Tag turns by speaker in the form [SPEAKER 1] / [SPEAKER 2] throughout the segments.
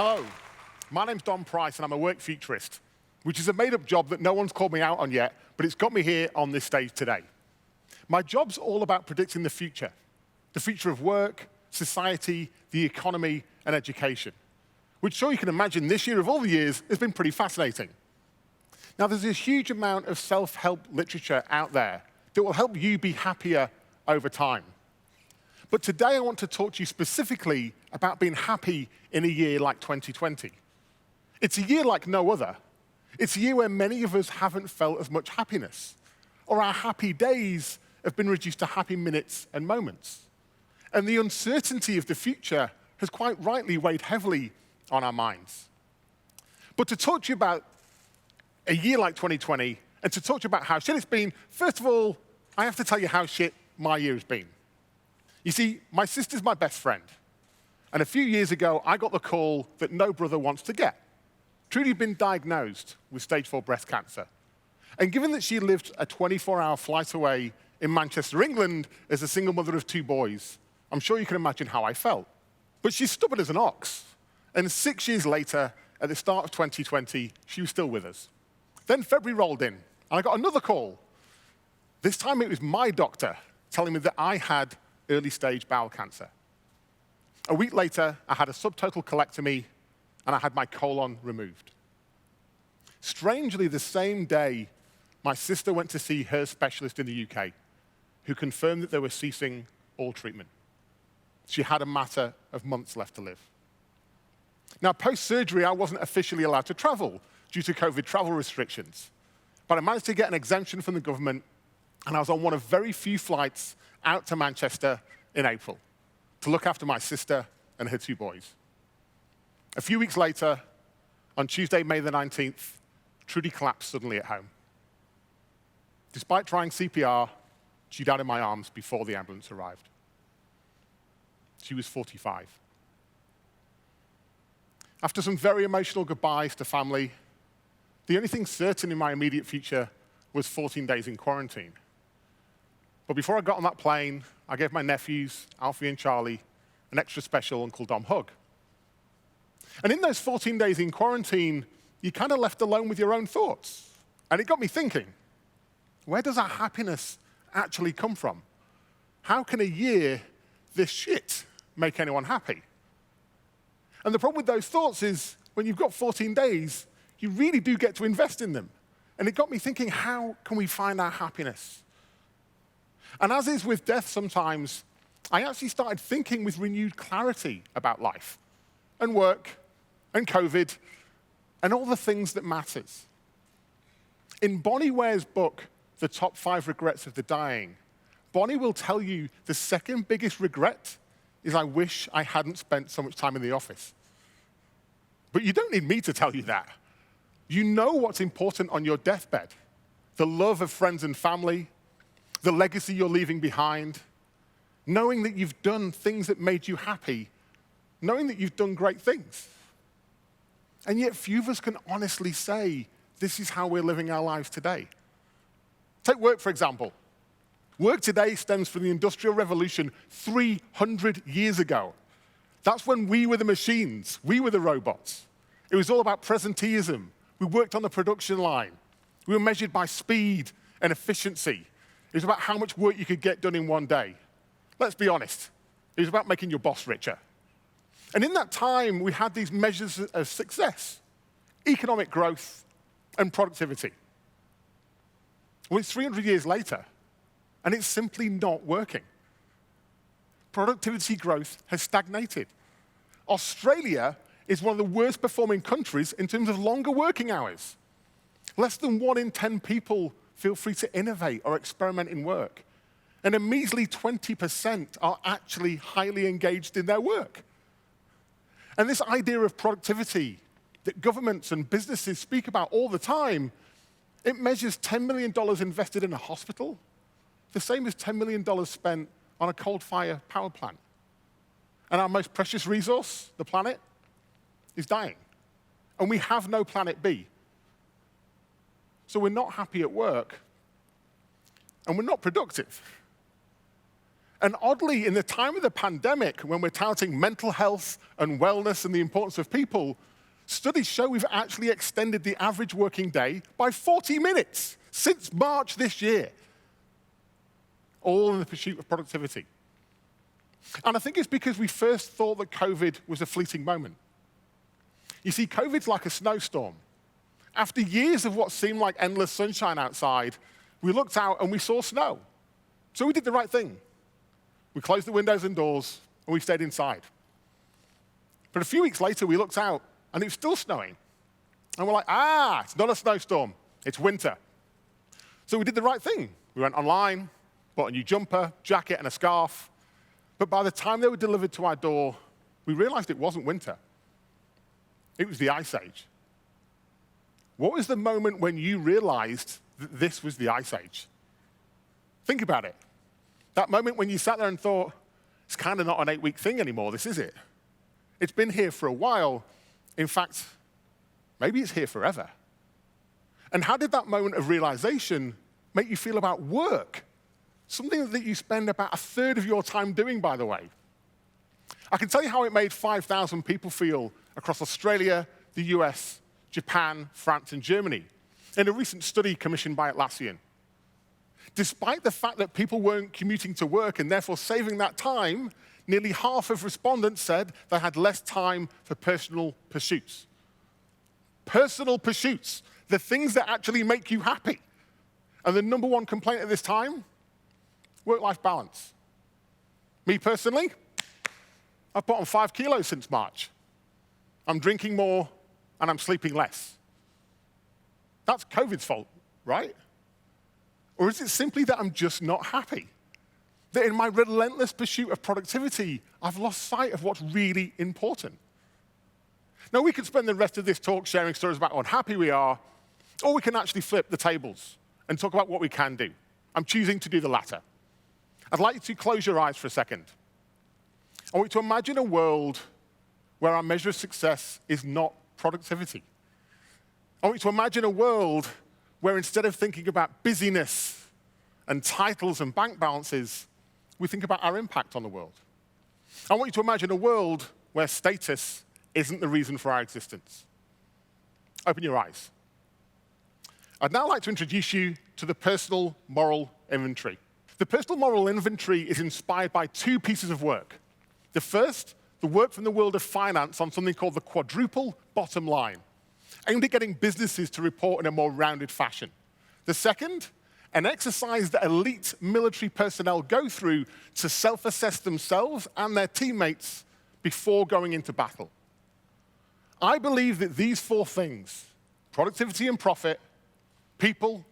[SPEAKER 1] Hello, my name's Dom Price and I'm a work futurist, which is a made-up job that no one's called me out on yet, but it's got me here on this stage today. My job's all about predicting the future of work, society, the economy, and education, which sure you can imagine this year of all the years has been pretty fascinating. Now, there's a huge amount of self-help literature out there that will help you be happier over time. But today I want to talk to you specifically about being happy in a year like 2020. It's a year like no other. It's a year where many of us haven't felt as much happiness, or our happy days have been reduced to happy minutes and moments. And the uncertainty of the future has quite rightly weighed heavily on our minds. But to talk to you about a year like 2020, and to talk to you about how shit it's been, first of all, I have to tell you how shit my year has been. You see, my sister's my best friend. And a few years ago, I got the call that no brother wants to get. Trudy'd been diagnosed with stage 4 breast cancer. And given that she lived a 24-hour flight away in Manchester, England, as a single mother of 2 boys, I'm sure you can imagine how I felt. But she's stubborn as an ox. And 6 years later, at the start of 2020, she was still with us. Then February rolled in, and I got another call. This time it was my doctor telling me that I had early-stage bowel cancer. A week later, I had a subtotal colectomy, and I had my colon removed. Strangely, the same day, my sister went to see her specialist in the UK, who confirmed that they were ceasing all treatment. She had a matter of months left to live. Now, post-surgery, I wasn't officially allowed to travel due to COVID travel restrictions, but I managed to get an exemption from the government, and I was on one of very few flights out to Manchester in April to look after my sister and her 2 boys. A few weeks later, on Tuesday, May the 19th, Trudy collapsed suddenly at home. Despite trying CPR, she died in my arms before the ambulance arrived. She was 45. After some very emotional goodbyes to family, the only thing certain in my immediate future was 14 days in quarantine. But before I got on that plane, I gave my nephews, Alfie and Charlie, an extra special Uncle Dom hug. And in those 14 days in quarantine, you're kind of left alone with your own thoughts. And it got me thinking, where does our happiness actually come from? How can a year this shit make anyone happy? And the problem with those thoughts is, when you've got 14 days, you really do get to invest in them. And it got me thinking, how can we find our happiness? And as is with death sometimes, I actually started thinking with renewed clarity about life and work and COVID and all the things that matters. In Bonnie Ware's book, The Top 5 Regrets of the Dying, Bonnie will tell you the second biggest regret is I wish I hadn't spent so much time in the office. But you don't need me to tell you that. You know what's important on your deathbed: the love of friends and family, the legacy you're leaving behind, knowing that you've done things that made you happy, knowing that you've done great things. And yet few of us can honestly say, this is how we're living our lives today. Take work, for example. Work today stems from the Industrial Revolution 300 years ago. That's when we were the machines, we were the robots. It was all about presenteeism. We worked on the production line. We were measured by speed and efficiency. It was about how much work you could get done in one day. Let's be honest, it was about making your boss richer. And in that time, we had these measures of success: economic growth and productivity. Well, it's 300 years later, and it's simply not working. Productivity growth has stagnated. Australia is one of the worst performing countries in terms of longer working hours. Less than 1 in 10 people feel free to innovate or experiment in work. And a measly 20% are actually highly engaged in their work. And this idea of productivity that governments and businesses speak about all the time, it measures $10 million invested in a hospital, the same as $10 million spent on a coal-fired power plant. And our most precious resource, the planet, is dying. And we have no planet B. So we're not happy at work, and we're not productive. And oddly, in the time of the pandemic, when we're touting mental health and wellness and the importance of people, studies show we've actually extended the average working day by 40 minutes since March this year, all in the pursuit of productivity. And I think it's because we first thought that COVID was a fleeting moment. You see, COVID's like a snowstorm. After years of what seemed like endless sunshine outside, we looked out and we saw snow. So we did the right thing. We closed the windows and doors, and we stayed inside. But a few weeks later, we looked out, and it was still snowing. And we're like, it's not a snowstorm, it's winter. So we did the right thing. We went online, bought a new jumper, jacket, and a scarf. But by the time they were delivered to our door, we realized it wasn't winter. It was the Ice Age. What was the moment when you realized that this was the Ice Age? Think about it. That moment when you sat there and thought, it's kind of not an 8-week thing anymore, this is it. It's been here for a while. In fact, maybe it's here forever. And how did that moment of realization make you feel about work? Something that you spend about a third of your time doing, by the way. I can tell you how it made 5,000 people feel across Australia, the US, Japan, France, and Germany in a recent study commissioned by Atlassian. Despite the fact that people weren't commuting to work and therefore saving that time, nearly half of respondents said they had less time for personal pursuits. Personal pursuits, the things that actually make you happy. And the number one complaint at this time, work-life balance. Me personally, I've put on 5 kilos since March. I'm drinking more and I'm sleeping less. That's COVID's fault, right? Or is it simply that I'm just not happy? That in my relentless pursuit of productivity, I've lost sight of what's really important? Now, we could spend the rest of this talk sharing stories about how unhappy we are, or we can actually flip the tables and talk about what we can do. I'm choosing to do the latter. I'd like you to close your eyes for a second. I want you to imagine a world where our measure of success is not productivity. I want you to imagine a world where instead of thinking about busyness and titles and bank balances, we think about our impact on the world. I want you to imagine a world where status isn't the reason for our existence. Open your eyes. I'd now like to introduce you to the personal moral inventory. The personal moral inventory is inspired by 2 pieces of work. The first, the work from the world of finance on something called the quadruple bottom line, aimed at getting businesses to report in a more rounded fashion. The second, an exercise that elite military personnel go through to self-assess themselves and their teammates before going into battle. I believe that these 4 things, productivity and profit, people,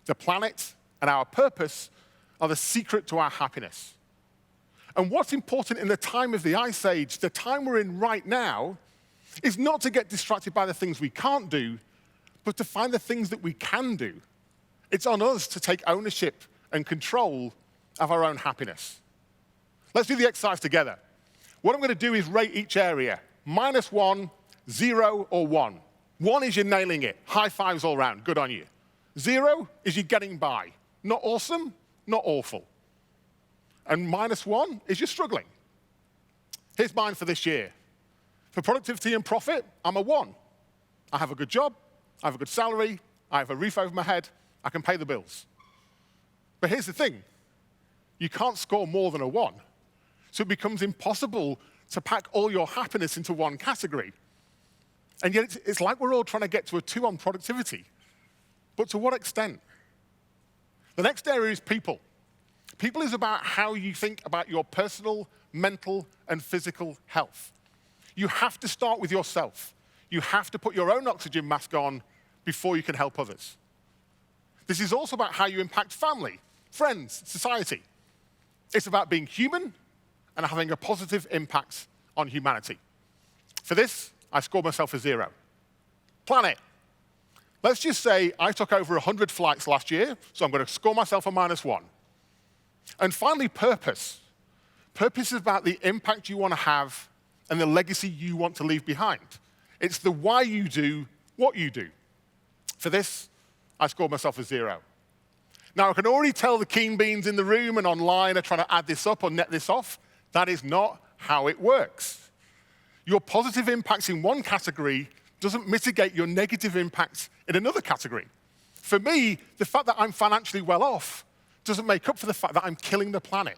[SPEAKER 1] the planet, and our purpose, are the secret to our happiness. And what's important in the time of the Ice Age, the time we're in right now, is not to get distracted by the things we can't do, but to find the things that we can do. It's on us to take ownership and control of our own happiness. Let's do the exercise together. What I'm going to do is rate each area. -1, 0, or 1. 1 is you're nailing it. High fives all around. Good on you. 0 is you're getting by. Not awesome, not awful. And -1 is you're struggling. Here's mine for this year. For productivity and profit, I'm a 1. I have a good job, I have a good salary, I have a roof over my head, I can pay the bills. But here's the thing. You can't score more than a 1. So it becomes impossible to pack all your happiness into one category. And yet it's like we're all trying to get to a 2 on productivity. But to what extent? The next area is people. People is about how you think about your personal, mental, and physical health. You have to start with yourself. You have to put your own oxygen mask on before you can help others. This is also about how you impact family, friends, society. It's about being human and having a positive impact on humanity. For this, I scored myself a 0. Planet. Let's just say I took over 100 flights last year, so I'm going to score myself a -1. And finally, purpose. Purpose is about the impact you want to have and the legacy you want to leave behind. It's the why you do what you do. For this, I scored myself a 0. Now, I can already tell the keen beans in the room and online are trying to add this up or net this off. That is not how it works. Your positive impacts in one category doesn't mitigate your negative impacts in another category. For me, the fact that I'm financially well off doesn't make up for the fact that I'm killing the planet.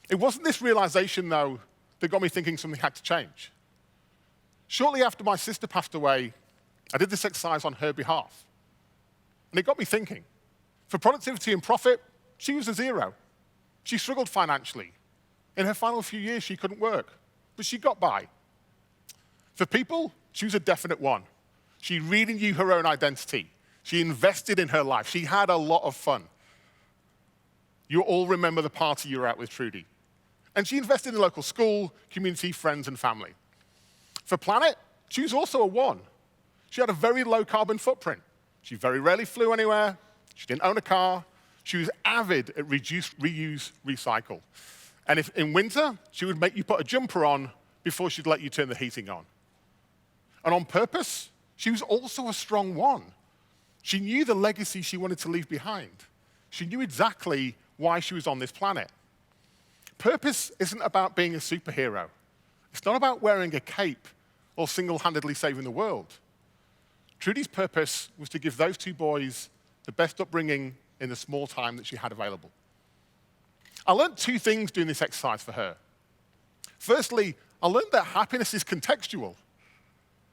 [SPEAKER 1] It wasn't this realization, though, that got me thinking something had to change. Shortly after my sister passed away, I did this exercise on her behalf. And it got me thinking. For productivity and profit, she was a 0. She struggled financially. In her final few years, she couldn't work, but she got by. For people, she was a definite 1. She really knew her own identity. She invested in her life. She had a lot of fun. You all remember the party you were at with Trudy. And she invested in local school, community, friends, and family. For planet, she was also a 1. She had a very low carbon footprint. She very rarely flew anywhere. She didn't own a car. She was avid at reduce, reuse, recycle. And if in winter, she would make you put a jumper on before she'd let you turn the heating on. And on purpose, she was also a strong 1. She knew the legacy she wanted to leave behind. She knew exactly why she was on this planet. Purpose isn't about being a superhero. It's not about wearing a cape or single-handedly saving the world. Trudy's purpose was to give those 2 boys the best upbringing in the small time that she had available. I learned 2 things doing this exercise for her. Firstly, I learned that happiness is contextual.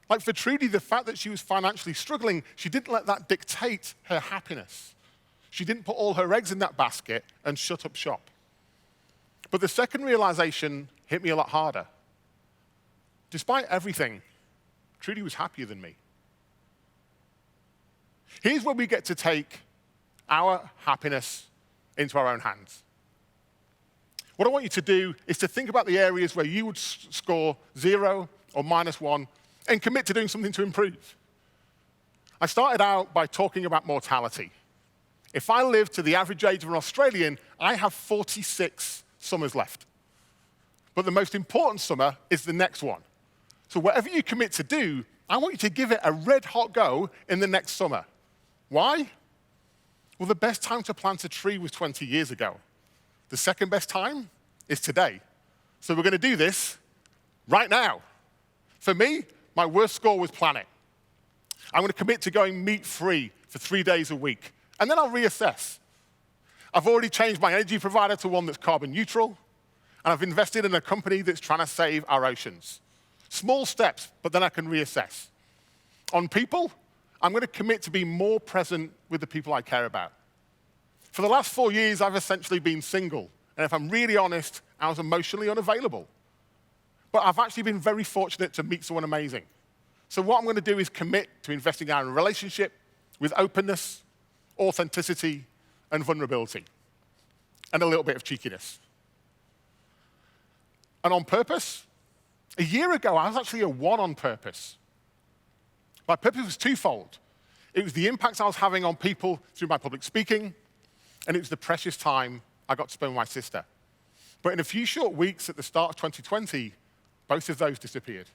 [SPEAKER 1] Like for Trudy, the fact that she was financially struggling, she didn't let that dictate her happiness. She didn't put all her eggs in that basket and shut up shop. But the second realization hit me a lot harder. Despite everything, Trudy was happier than me. Here's where we get to take our happiness into our own hands. What I want you to do is to think about the areas where you would score 0 or -1 and commit to doing something to improve. I started out by talking about mortality. If I live to the average age of an Australian, I have 46 summers left. But the most important summer is the next one. So whatever you commit to do, I want you to give it a red-hot go in the next summer. Why? Well, the best time to plant a tree was 20 years ago. The second best time is today. So we're going to do this right now. For me, my worst score was planet. I'm going to commit to going meat-free for 3 days a week, and then I'll reassess. I've already changed my energy provider to one that's carbon neutral, and I've invested in a company that's trying to save our oceans. Small steps, but then I can reassess. On people, I'm going to commit to be more present with the people I care about. For the last 4 years, I've essentially been single, and if I'm really honest, I was emotionally unavailable. But I've actually been very fortunate to meet someone amazing. So what I'm going to do is commit to investing in a relationship with openness, authenticity, and vulnerability, and a little bit of cheekiness. And on purpose, a year ago, I was actually a 1 on purpose. My purpose was twofold. It was the impacts I was having on people through my public speaking, and it was the precious time I got to spend with my sister. But in a few short weeks at the start of 2020, both of those disappeared.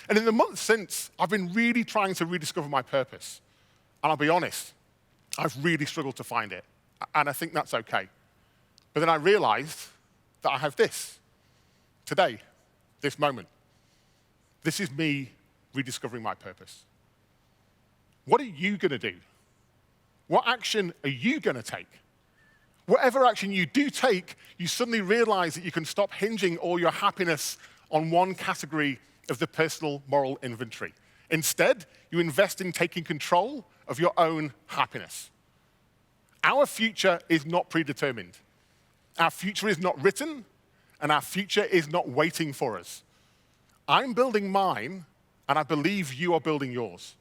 [SPEAKER 1] And in the months since, I've been really trying to rediscover my purpose. And I'll be honest, I've really struggled to find it. And I think that's okay. But then I realized that I have this, today, this moment. This is me rediscovering my purpose. What are you going to do? What action are you going to take? Whatever action you do take, you suddenly realize that you can stop hinging all your happiness on one category of the personal moral inventory. Instead, you invest in taking control of your own happiness. Our future is not predetermined. Our future is not written, and our future is not waiting for us. I'm building mine, and I believe you are building yours.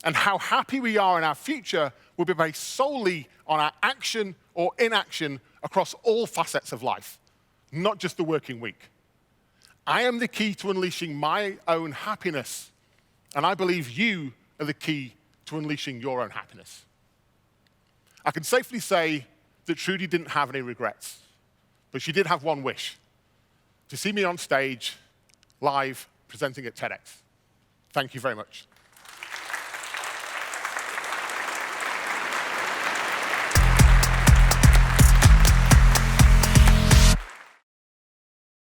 [SPEAKER 1] And how happy we are in our future will be based solely on our action or inaction across all facets of life, not just the working week. I am the key to unleashing my own happiness, and I believe you are the key to unleashing your own happiness. I can safely say that Trudy didn't have any regrets, but she did have one wish: to see me on stage, live, presenting at TEDx. Thank you very much.